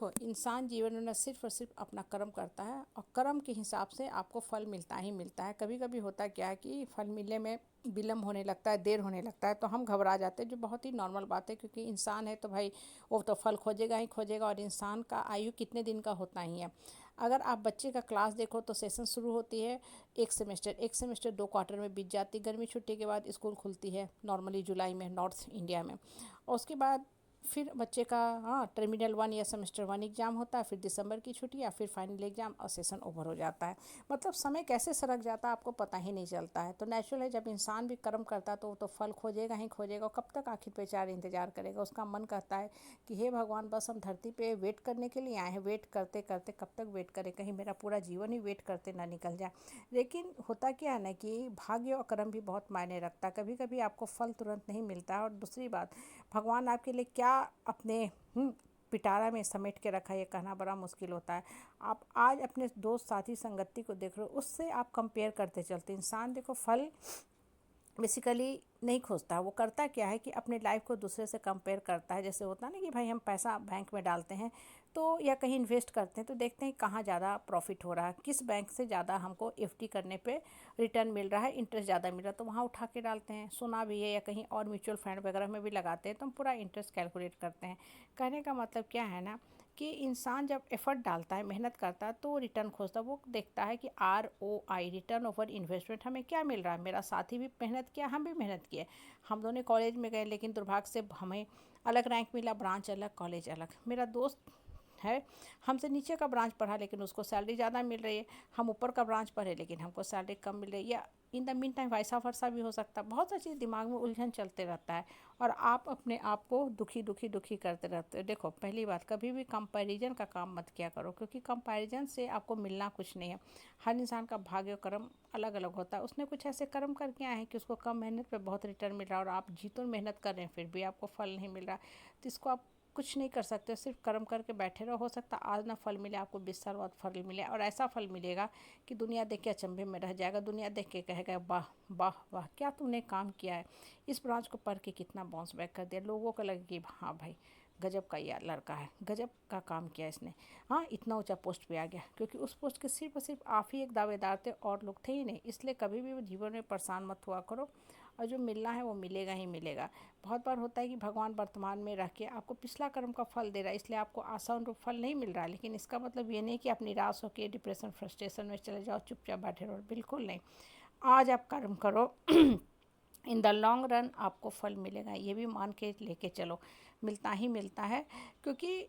देखो, इंसान जीवन में ना सिर्फ और सिर्फ अपना कर्म करता है और कर्म के हिसाब से आपको फल मिलता ही मिलता है। कभी कभी होता क्या है कि फल मिलने में विलम्ब होने लगता है, देर होने लगता है, तो हम घबरा जाते हैं, जो बहुत ही नॉर्मल बात है, क्योंकि इंसान है तो भाई वो तो फल खोजेगा ही खोजेगा। और इंसान का आयु कितने दिन का होता ही है। अगर आप बच्चे का क्लास देखो तो सेशन शुरू होती है, एक सेमेस्टर 2 क्वार्टर में बीत जाती है। गर्मी छुट्टी के बाद स्कूल खुलती है नॉर्मली जुलाई में नॉर्थ इंडिया में, और उसके बाद फिर बच्चे का टर्मिनल 1 या सेमेस्टर 1 एग्ज़ाम होता है, फिर दिसंबर की छुट्टियाँ, फिर फाइनल एग्ज़ाम और सेशन ओवर हो जाता है। मतलब समय कैसे सरक जाता है आपको पता ही नहीं चलता है। तो नेचुरल है, जब इंसान भी कर्म करता है तो वो तो फल खोजेगा ही खोजेगा। और कब तक आखिर बेचारा इंतजार करेगा। उसका मन कहता है कि हे भगवान, बस हम धरती पे वेट करने के लिए आए हैं। वेट करते करते कब तक वेट करें, कहीं मेरा पूरा जीवन ही वेट करते ना निकल जाए। लेकिन होता क्या है ना कि भाग्य और कर्म भी बहुत मायने रखता है। कभी कभी आपको फल तुरंत नहीं मिलता है। और दूसरी बात, भगवान आपके लिए क्या अपने पिटारा में समेट के रखा है, ये कहना बड़ा मुश्किल होता है। आप आज अपने दोस्त साथी संगति को देख रहे हो, उससे आप कंपेयर करते चलते। इंसान देखो फल बेसिकली नहीं खोजता, वो करता क्या है कि अपने लाइफ को दूसरे से कंपेयर करता है। जैसे होता है ना कि भाई हम पैसा बैंक में डालते हैं तो या कहीं इन्वेस्ट करते हैं तो देखते हैं कहाँ ज़्यादा प्रॉफिट हो रहा है, किस बैंक से ज़्यादा हमको एफडी करने पे रिटर्न मिल रहा है, इंटरेस्ट ज़्यादा मिल रहा है, तो वहाँ उठा के डालते हैं। सोना भी है या कहीं और म्यूचुअल फंड वगैरह में भी लगाते हैं तो हम पूरा इंटरेस्ट कैलकुलेट करते हैं। कहने का मतलब क्या है ना कि इंसान जब एफर्ट डालता है, मेहनत करता है, तो रिटर्न खोजता है। वो देखता है कि ROI, रिटर्न ओवर इन्वेस्टमेंट, हमें क्या मिल रहा है। मेरा साथी भी मेहनत किया, हम भी मेहनत किए, हम दोनों कॉलेज में गए, लेकिन दुर्भाग्य से हमें अलग रैंक मिला, ब्रांच अलग, कॉलेज अलग। मेरा दोस्त है, हमसे नीचे का ब्रांच पढ़ा लेकिन उसको सैलरी ज़्यादा मिल रही है। हम ऊपर का ब्रांच पढ़े लेकिन हमको सैलरी कम मिल रही है। या इन द मीन टाइम वैसा फरसा भी हो सकता है। बहुत सा चीज़ दिमाग में उलझन चलते रहता है और आप अपने आप को दुखी दुखी दुखी करते रहते हो। देखो, पहली बात, कभी भी कंपैरिजन का काम मत किया करो, क्योंकि कंपैरिजन से आपको मिलना कुछ नहीं है। हर इंसान का भाग्य कर्म अलग अलग होता है। उसने कुछ ऐसे कर्म करके आए हैं कि उसको कम मेहनत पे बहुत रिटर्न मिल रहा है, और आप जीतों मेहनत कर रहे हैं फिर भी आपको फल नहीं मिल रहा। तो इसको आप कुछ नहीं कर सकते, सिर्फ कर्म करके बैठे रहो। हो सकता आज ना फल मिले, आपको 20 साल बाद फल मिले, और ऐसा फल मिलेगा कि दुनिया देख के अचंभे में रह जाएगा। दुनिया देख के कहेगा वाह वाह वाह, क्या तूने काम किया है, इस ब्रांच को पढ़ के कितना बाउंस बैक कर दिया। लोगों को लगे कि हाँ भाई, गजब का यार लड़का है, गजब का काम किया इसने, हाँ इतना ऊंचा पोस्ट पे आ गया। क्योंकि उस पोस्ट के सिर्फ और सिर्फ आप ही एक दावेदार थे, और लोग थे ही नहीं। इसलिए कभी भी जीवन में परेशान मत हुआ करो, और जो मिलना है वो मिलेगा ही मिलेगा। बहुत बार होता है कि भगवान वर्तमान में रह के आपको पिछला कर्म का फल दे रहा है, इसलिए आपको आसान रूप फल नहीं मिल रहा है। लेकिन इसका मतलब ये नहीं कि आप निराश होकर डिप्रेशन फ्रस्ट्रेशन में चले जाओ, चुपचाप बैठे रहो, बिल्कुल नहीं। आज आप कर्म करो, इन द लॉन्ग रन आपको फल मिलेगा, ये भी मान के लेके चलो, मिलता ही मिलता है। क्योंकि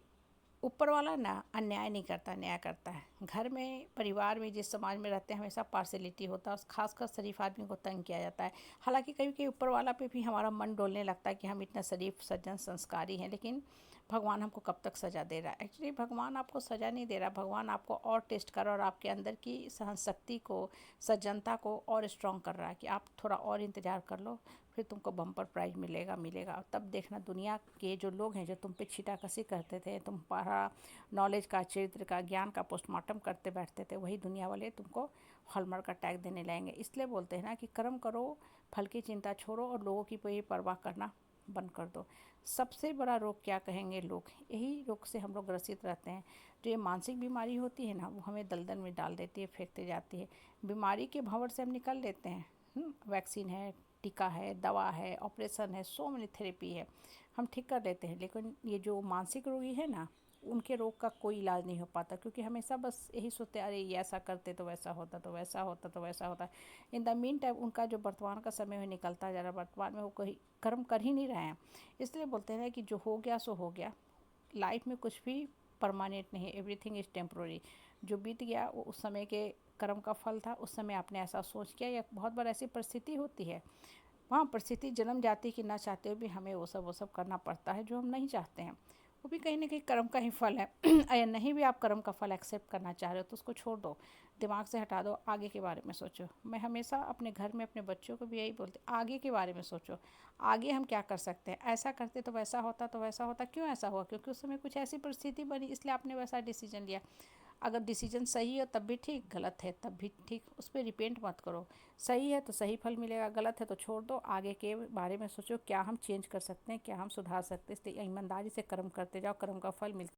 ऊपर वाला ना अन्याय नहीं करता, न्याय करता है। घर में, परिवार में, जिस समाज में रहते हैं, हमेशा पार्शलिटी होता है, खासकर शरीफ आदमी को तंग किया जाता है। हालांकि कभी कभी ऊपर वाला पे भी हमारा मन डोलने लगता है कि हम इतना शरीफ सज्जन संस्कारी हैं, लेकिन भगवान हमको कब तक सज़ा दे रहा है। एक्चुअली भगवान आपको सज़ा नहीं दे रहा, भगवान आपको और टेस्ट कर रहा है, और आपके अंदर की सहन शक्ति को, सज्जनता को और स्ट्रॉन्ग कर रहा है कि आप थोड़ा और इंतज़ार कर लो, फिर तुमको बम्पर प्राइज मिलेगा मिलेगा। तब देखना, दुनिया के जो लोग हैं जो तुम पे छीटाकशी करते थे, तुम पढ़ा नॉलेज का, चरित्र का, ज्ञान का पोस्टमार्टम करते बैठते थे, वही दुनिया वाले तुमको हॉलमार्क का टैग देने लगेंगे। इसलिए बोलते हैं ना कि कर्म करो, फल की चिंता छोड़ो, और लोगों की कोई परवाह करना बंद कर दो। सबसे बड़ा रोग क्या कहेंगे लोग, यही रोग से हम लोग ग्रसित रहते हैं। जो ये मानसिक बीमारी होती है ना, वो हमें दलदल में डाल देती है, फेंकते जाती है। बीमारी के भंवर से हम निकल लेते हैं, वैक्सीन है, टीका है, दवा है, ऑपरेशन है, सो मेनी थेरेपी है, हम ठीक कर लेते हैं। लेकिन ये जो मानसिक रोगी है ना, उनके रोग का कोई इलाज नहीं हो पाता, क्योंकि हमेशा बस यही सोचते अरे ये ऐसा करते तो वैसा होता, तो वैसा होता, तो वैसा होता। इन द मीन टाइम उनका जो वर्तमान का समय है निकलता जा रहा है, वर्तमान में वो कोई कर्म कर ही नहीं रहे हैं। इसलिए बोलते हैं कि जो हो गया सो हो गया। लाइफ में कुछ भी परमानेंट नहीं है, एवरीथिंग इज़ टेम्प्रोरी। जो बीत गया वो उस समय के कर्म का फल था, उस समय आपने ऐसा सोच किया, या बहुत बार ऐसी परिस्थिति होती है, वहाँ परिस्थिति जन्म जाती कि ना चाहते हुए भी हमें वो सब करना पड़ता है जो हम नहीं चाहते हैं। वो भी कहीं ना कहीं कर्म का ही फल है। या नहीं भी आप कर्म का फल एक्सेप्ट करना चाह रहे हो तो उसको छोड़ दो, दिमाग से हटा दो, आगे के बारे में सोचो। मैं हमेशा अपने घर में अपने बच्चों को भी यही बोलती, आगे के बारे में सोचो, आगे हम क्या कर सकते हैं, ऐसा करते तो वैसा होता, तो वैसा होता, क्यों ऐसा हुआ, क्योंकि उस समय कुछ ऐसी परिस्थिति बनी इसलिए आपने वैसा डिसीजन लिया। अगर डिसीजन सही है तब भी ठीक, गलत है तब भी ठीक, उस पर रिपेंट मत करो। सही है तो सही फल मिलेगा, गलत है तो छोड़ दो, आगे के बारे में सोचो क्या हम चेंज कर सकते हैं, क्या हम सुधार सकते हैं। इसलिए ईमानदारी से कर्म करते जाओ, कर्म का फल मिलता